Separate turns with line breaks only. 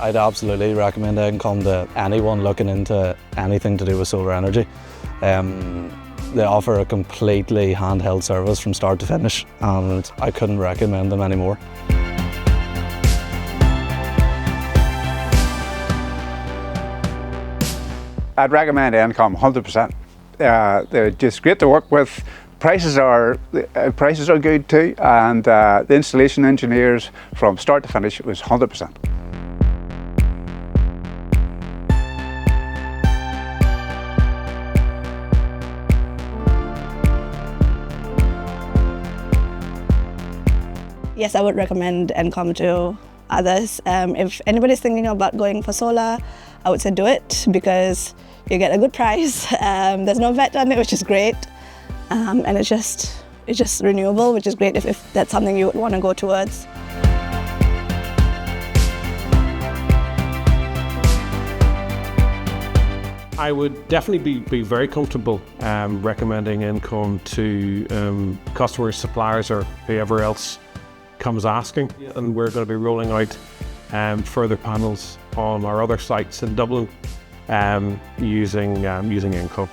I'd absolutely recommend Encom to anyone looking into anything to do with solar energy. They offer a completely handheld service from start to finish, and I couldn't recommend them anymore.
I'd recommend Encom 100%. They're just great to work with. Prices are good too, and the installation engineers from start to finish was 100%.
Yes, I would recommend Encom to others. If anybody's thinking about going for solar, I would say do it because you get a good price. There's no VAT on it, which is great, and it's just renewable, which is great if that's something you would want to go towards.
I would definitely be very comfortable recommending Encom to customers, suppliers, or whoever else comes asking. And we're going to be rolling out further panels on our other sites in Dublin using Encom.